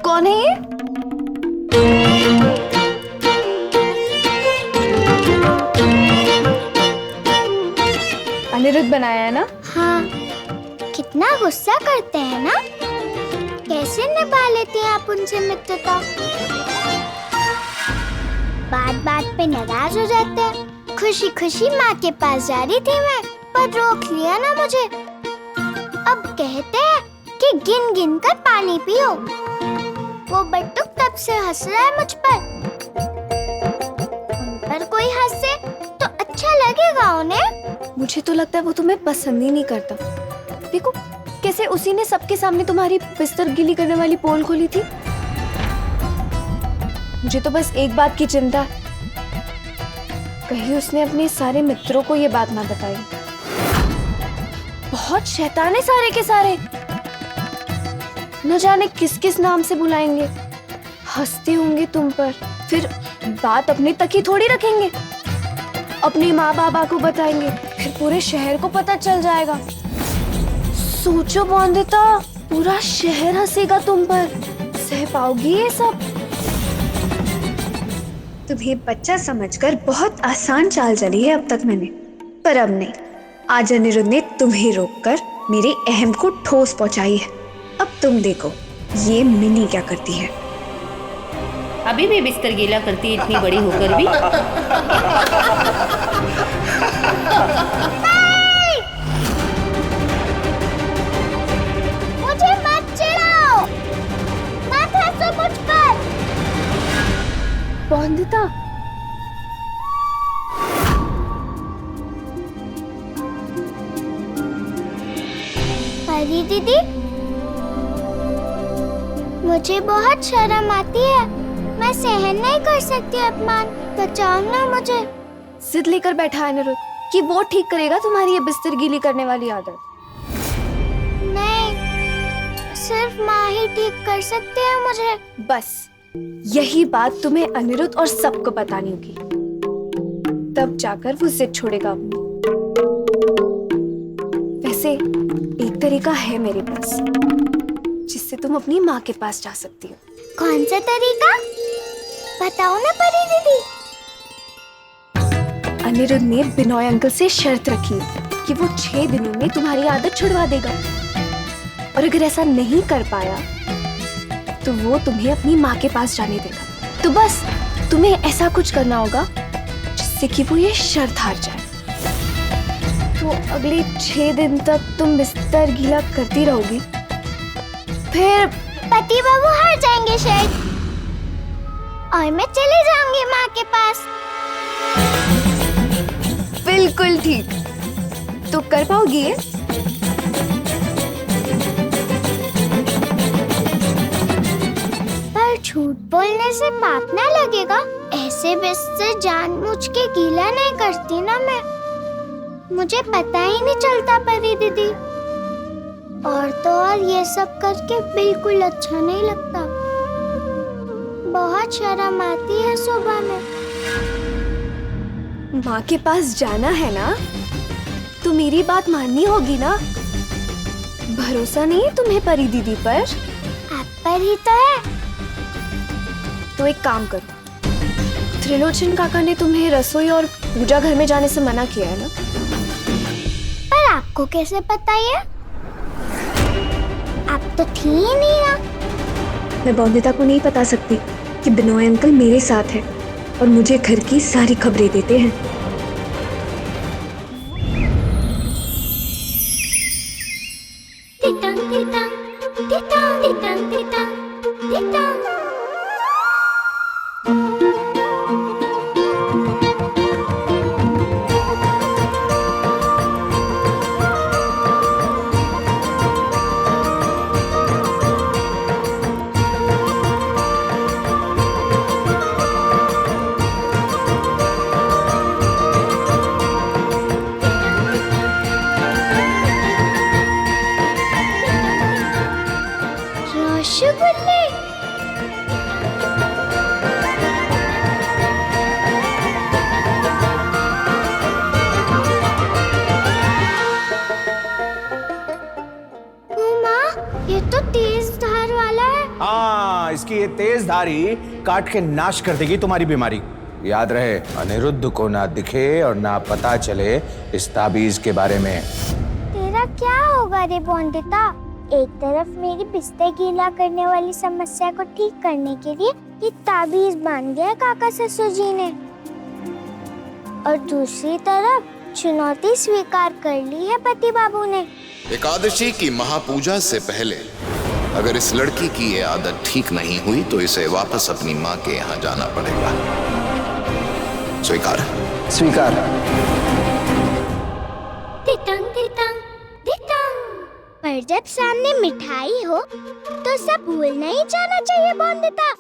कौन है ये? अनिरुद्ध बनाया है ना? हाँ, कितना गुस्सा करते हैं ना। कैसे निभा लेती हैं आप उनसे मित्रता? बात बात पे नाराज हो जाते हैं। खुशी खुशी माँ के पास जा रही थी मैं, पर रोक लिया ना मुझे। अब कहते हैं कि गिन गिन कर पानी पियो। वो बट्टुक तब से हंस रहा है मुझ पर। उन पर कोई हंसे तो अच्छा लगेगा उन्हें। मुझे तो लगता है वो तुम्हें पसंद ही नहीं करता। देखो कैसे उसी ने सबके सामने तुम्हारी बिस्तर गीली करने वाली पोल खोली थी। मुझे तो बस एक बात की चिंता है, कहीं उसने अपने सारे मित्रों को ये बात ना बताई। बहुत शैतान है सारे के सारे। न जाने किस किस नाम से बुलाएंगे, हंसते होंगे तुम पर, फिर बात अपने तक ही थोड़ी रखेंगे। अपने माँ बाबा को बताएंगे, फिर पूरे शहर को पता चल जाएगा। सोचो बॉन्दिता, पूरा शहर हंसेगा तुम पर। सह पाओगी ये सब? तुम्हें बच्चा समझकर बहुत आसान चाल चली है अब तक मैंने, पर अब नहीं। आज अनिरुद्ध ने तुम्हें रोककर मेरे अहम को ठोस पहुंचाई है। अब तुम देखो ये मिनी क्या करती है। अभी भी बिस्तर गीला करती है इतनी बड़ी होकर भी। मुझे मत चिढ़ाओ, मत हंसो मुझ पर। बॉन्दिता, परी दीदी, मुझे बहुत शर्म आती है। मैं सहन नहीं कर सकती अपमान। बचाओ ना मुझे। जिद लेकर बैठा है अनिरुद्ध कि वो ठीक करेगा तुम्हारी ये बिस्तर गीली करने वाली आदत। नहीं, सिर्फ माँ ही ठीक कर सकते हैं मुझे। बस यही बात तुम्हें अनिरुद्ध और सबको बतानी होगी, तब जाकर वो जिद छोड़ेगा अपनी। वैसे एक तरीका है मेरे पास जिससे तुम अपनी माँ के पास जा सकती हो। कौन सा तरीका? बताओ ना परी दीदी। अनिरुद्ध ने बिनोय अंकल से शर्त रखी कि वो 6 दिनों में तुम्हारी आदत छुड़वा देगा, और अगर ऐसा नहीं कर पाया तो वो तुम्हें अपनी माँ के पास जाने देगा। तो बस तुम्हें ऐसा कुछ करना होगा जिससे कि वो ये शर्त हार जाए। तो अगले 6 दिन तक तुम बिस्तर गीला करती रहोगी, फिर पति बाबू हार जाएंगे शायद, और मैं चली जाऊंगी माँ के पास। बिल्कुल ठीक। तो कर पाओगी ये? पर झूठ बोलने से पाप ना लगेगा? ऐसे बिस्तर जानबूझ के गीला नहीं करती ना मैं। मुझे पता ही नहीं चलता परी दीदी। और तो और ये सब करके बिल्कुल अच्छा नहीं लगता। बहुत शर्म आती है सुबह में। माँ के पास जाना है ना, तो मेरी बात माननी होगी ना। भरोसा नहीं है तुम्हें परी दीदी पर? आप पर ही तो है। तो एक काम करो, त्रिलोचन काका ने तुम्हें रसोई और पूजा घर में जाने से मना किया है ना? पर आपको कैसे पता ये? आप तो थी ही नहीं ना। मैं बॉन्दिता को नहीं बता सकती कि बिनोय अंकल मेरे साथ है और मुझे घर की सारी खबरें देते हैं। तितंग तितंग तितंग तितंग तितंग तितंग। रसगुल्ले। माँ, ये तो तेज धार वाला है। हाँ, हाँ, इसकी ये तेज धारी काट के नाश कर देगी तुम्हारी बीमारी। याद रहे, अनिरुद्ध को ना दिखे और ना पता चले इस ताबीज के बारे में। तेरा क्या होगा रे बोंडिता? एक तरफ मेरी बिस्तर गीला करने वाली समस्या को ठीक करने के लिए ये ताबीज बांध दिया काका ससुर जी ने, और दूसरी तरफ चुनौती स्वीकार कर ली है पति बाबू ने। एकादशी की महापूजा से पहले अगर इस लड़की की ये आदत ठीक नहीं हुई तो इसे वापस अपनी माँ के यहाँ जाना पड़ेगा। स्वीकार? स्वीकार। तितंग तितंग तितंग। पर जब सामने मिठाई हो तो सब भूलना ही जाना चाहिए बोंडिता।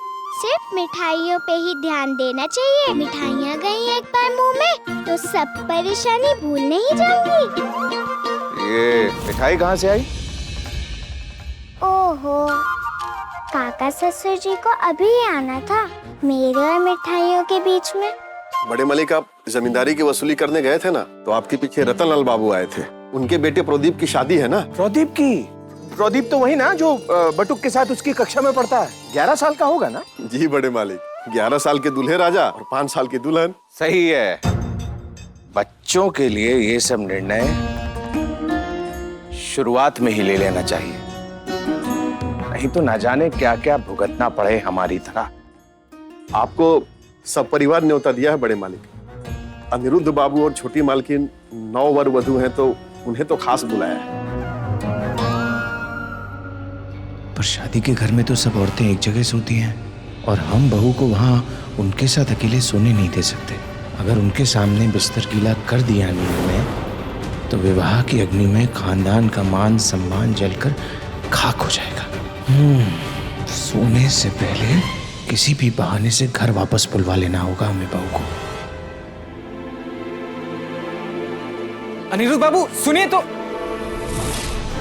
सिर्फ मिठाइयों पे ही ध्यान देना चाहिए। मिठाइयाँ गई एक बार मुंह में तो सब परेशानी भूलने ही जाएंगी। ये मिठाई कहाँ से आई? ओहो, काका ससुर जी को अभी ही आना था मेरे और मिठाइयों के बीच में। बड़े मलिक, आप जमींदारी की वसूली करने गए थे ना, तो आपके पीछे रतनलाल बाबू आए थे। उनके बेटे प्रदीप की शादी है ना। प्रदीप की? प्रदीप तो वही ना जो बटुक के साथ उसकी कक्षा में पढ़ता है। 11 साल का होगा ना? जी बड़े मालिक, 11 साल के दूल्हे राजा और 5 साल की दुल्हन। सही है। बच्चों के लिए ये सब निर्णय शुरुआत में ही ले लेना चाहिए, नहीं तो ना जाने क्या क्या भुगतना पड़े हमारी तरह। आपको सब परिवार न्योता दिया है बड़े मालिक। अनिरुद्ध बाबू और छोटी मालकिन 9 वर वधू हैं, तो उन्हें तो खास बुलाया है। पर शादी के घर में तो सब औरतें एक जगह सोती हैं और हम बहू को वहां उनके साथ अकेले सोने नहीं दे सकते। अगर उनके सामने बिस्तर गीला कर दिया नींद में तो विवाह की अग्नि में खानदान का मान सम्मान जलकर खाक हो जाएगा। सोने से पहले किसी भी बहाने से घर वापस बुलवा लेना होगा हमें बहू को। अनिरुद्ध बाबू सुनिए तो।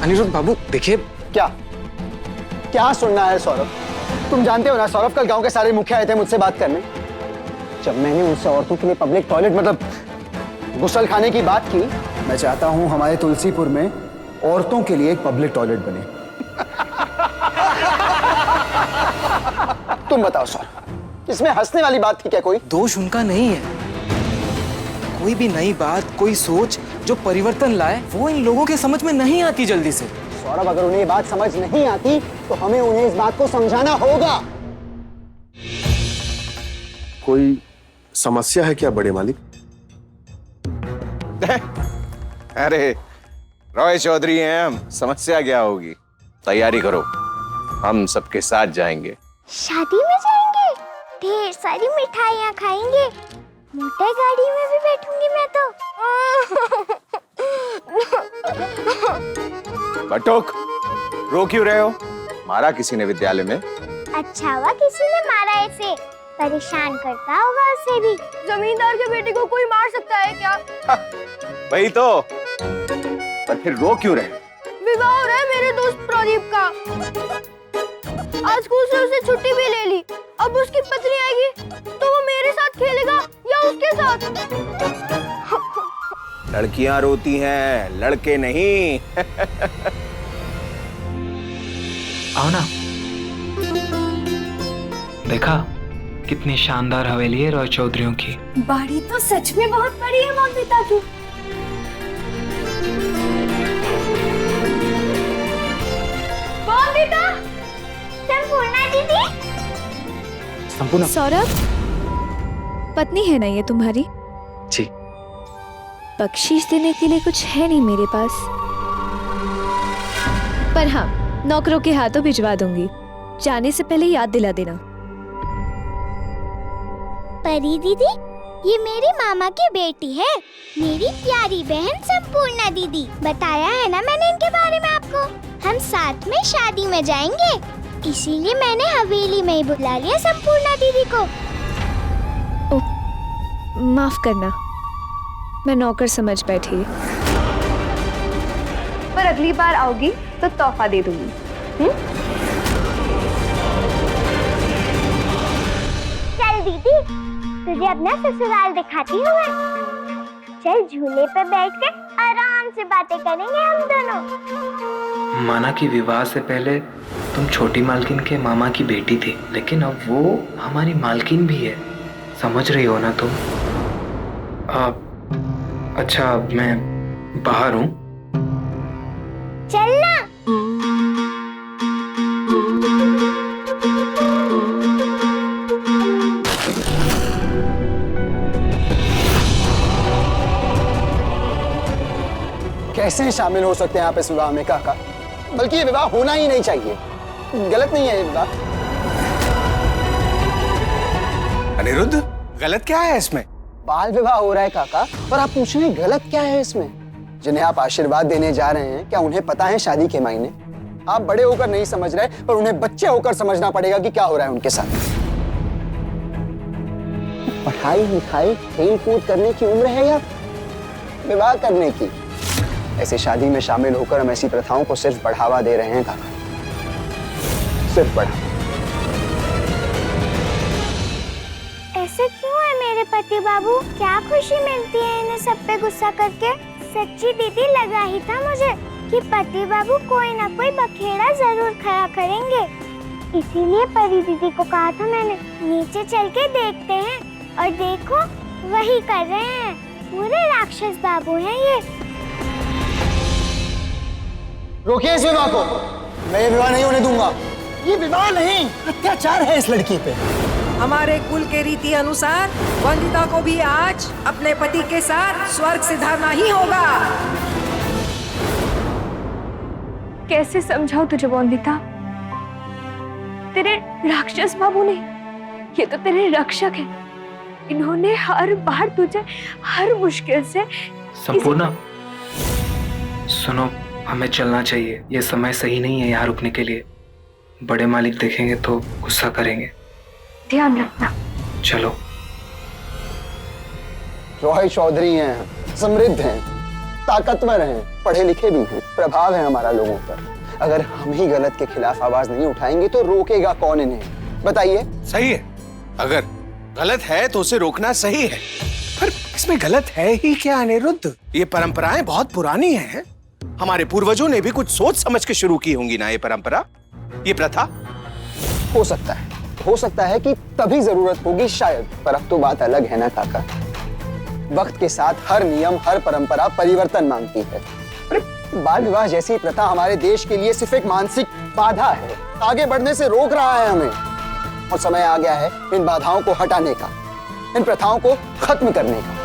अनिरुद्ध बाबू देखिए। क्या सुनना है सौरभ? तुम जानते हो ना, सौरभ कल गांव के सारे मुखिया आए थे मुझसे बात करने। जब मैंने उनसे औरतों के लिए पब्लिक टॉयलेट मतलब गुसल खाने की बात की, मैं चाहता हूं हमारे तुलसीपुर में औरतों के लिए एक पब्लिक टॉयलेट बने। तुम बताओ सौरभ, इसमें हंसने वाली बात थी क्या कोई? दोष उनका नहीं है। कोई भी नई बात, कोई सोच जो परिवर्तन लाए, वो इन लोगों के समझ में नहीं आती जल्दी से। सौरभ, अगर उन्हें ये बात समझ नहीं आती तो हमें उन्हें इस बात को समझाना होगा। कोई समस्या है क्या बड़े मालिक? अरे रॉय चौधरी हैं हम, समस्या क्या होगी? तैयारी करो, हम सबके साथ जाएंगे। शादी में जाएंगे, ढेर सारी मिठाइयाँ खाएंगे, मोटर गाड़ी में भी बैठूंगी मैं तो। बटुक, रो क्यों रहे हो? मारा किसी ने विद्यालय में? अच्छा हुआ किसी ने मारा इसे, परेशान करता होगा उसे भी। जमींदार के बेटे को कोई मार सकता है क्या? वही तो। पर फिर रो क्यों रहे? विवाह हो रहा है मेरे दोस्त प्रदीप का। आज स्कूल से उसे छुट्टी भी ले ली। अब उसकी पत्नी आएगी तो वो मेरे साथ खेलेगा या उसके साथ? लड़कियां रोती हैं, लड़के नहीं। आओ ना। देखा कितनी शानदार हवेली है रॉय चौधरियों की। बाड़ी तो सच में बहुत बड़ी है मोंदिता की। मोंदिता, संपूर्णा दीदी। संपूर्णा। सौरभ, पत्नी है ना ये तुम्हारी? जी। बख्शीश देने के लिए कुछ है नहीं मेरे पास, पर हाँ, नौकरों के हाथों भिजवा दूंगी। जाने से पहले याद दिला देना। परी दीदी, ये मेरी मामा की बेटी है, मेरी प्यारी बहन संपूर्णा दीदी। बताया है ना मैंने इनके बारे में आपको। हम साथ में शादी में जाएंगे, इसीलिए मैंने हवेली में ही बुला लिया संपूर्णा दीदी को। माफ करना, मैं नौकर समझ बैठी। पर अगली बार आओगी तो तोहफा दे दूंगी। चल दीदी, तुझे अपना ससुराल दिखाती हूँ मैं। चल झूले पे बैठ के आराम से बातें करेंगे हम दोनों। माना कि विवाह से पहले तुम छोटी मालकिन के मामा की बेटी थी, लेकिन अब वो हमारी मालकिन भी है। समझ रही हो ना तुम? अच्छा, मैं बाहर हूँ। चलना। कैसे शामिल हो सकते हैं आप इस विवाह में काका? बल्कि ये विवाह होना ही नहीं चाहिए। गलत नहीं है ये विवाह। अनिरुद्ध, गलत क्या है इसमें? बाल विवाह हो रहा है काका, पर आप पूछ रहे हैं गलत क्या है इसमें? जिन्हें आप आशीर्वाद देने जा रहे हैं, क्या उन्हें पता है शादी के मायने? आप बड़े होकर नहीं समझ रहे, पर उन्हें बच्चे होकर समझना पड़ेगा कि क्या हो रहा है उनके साथ। पढ़ाई लिखाई खेल कूद करने की उम्र है या विवाह करने की? ऐसी शादी में शामिल होकर हम ऐसी प्रथाओं को सिर्फ बढ़ावा दे रहे हैं काका, सिर्फ बढ़ावा। ऐसे क्यों है मेरे पति बाबू? क्या खुशी मिलती है इन्हें सब पे गुस्सा करके? सच्ची दीदी लगा ही था मुझे कि पति बाबू कोई ना कोई बखेड़ा जरूर खड़ा करेंगे। इसीलिए परी दीदी को कहा था मैंने, नीचे चल के देखते हैं। और देखो वही कर रहे हैं, पूरे राक्षस बाबू हैं ये। रोकिए इस विवाह को। मैं ये विवाह नहीं होने दूंगा। ये विवाह नहीं, अत्याचार है इस लड़की पे। हमारे कुल के रीति अनुसार वंदिता को भी आज अपने पति के साथ स्वर्ग सिधारना ही होगा। कैसे समझाऊं तुझे वंदिता? तेरे राक्षस बाबू ने, ये तो तेरे रक्षक हैं। इन्होंने हर बार तुझे हर मुश्किल से। संपूर्णा, सुनो, हमें चलना चाहिए। ये समय सही नहीं है यहाँ रुकने के लिए। बड़े मालिक देखेंगे तो गुस्सा करेंगे। ध्यान रखना। चलो। रोहित चौधरी हैं, समृद्ध हैं, ताकतवर हैं, पढ़े लिखे भी हैं, प्रभाव है हमारा लोगों पर। अगर हम ही गलत के खिलाफ आवाज नहीं उठाएंगे तो रोकेगा कौन इन्हें? बताइए। सही है, अगर गलत है तो उसे रोकना सही है, पर इसमें गलत है ही क्या अनिरुद्ध? ये परंपराएं बहुत पुरानी हैं। हमारे पूर्वजों ने भी कुछ सोच समझ के शुरू की होंगी ना ये परंपरा, ये प्रथा। हो सकता है कि तभी जरूरत होगी शायद, पर अब तो बात अलग है ना काका। वक्त के साथ हर नियम, हर परंपरा परिवर्तन मांगती है। बाल विवाह जैसी प्रथा हमारे देश के लिए सिर्फ एक मानसिक बाधा है, आगे बढ़ने से रोक रहा है हमें। और समय आ गया है इन बाधाओं को हटाने का, इन प्रथाओं को खत्म करने का।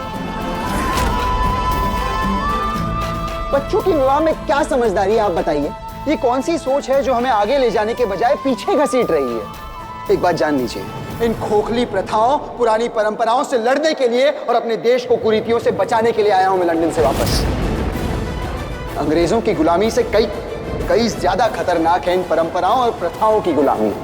बच्चों की विवाह में क्या समझदारी है आप बताइए? ये कौन सी सोच है जो हमें आगे ले जाने के बजाय पीछे घसीट रही है? एक बात जान लीजिए, इन खोखली प्रथाओं, पुरानी परंपराओं से लड़ने के लिए और अपने देश को कुरीतियों से बचाने के लिए आया हूं मैं लंदन से वापस। अंग्रेजों की गुलामी से कई ज्यादा खतरनाक है इन परंपराओं और प्रथाओं की गुलामी।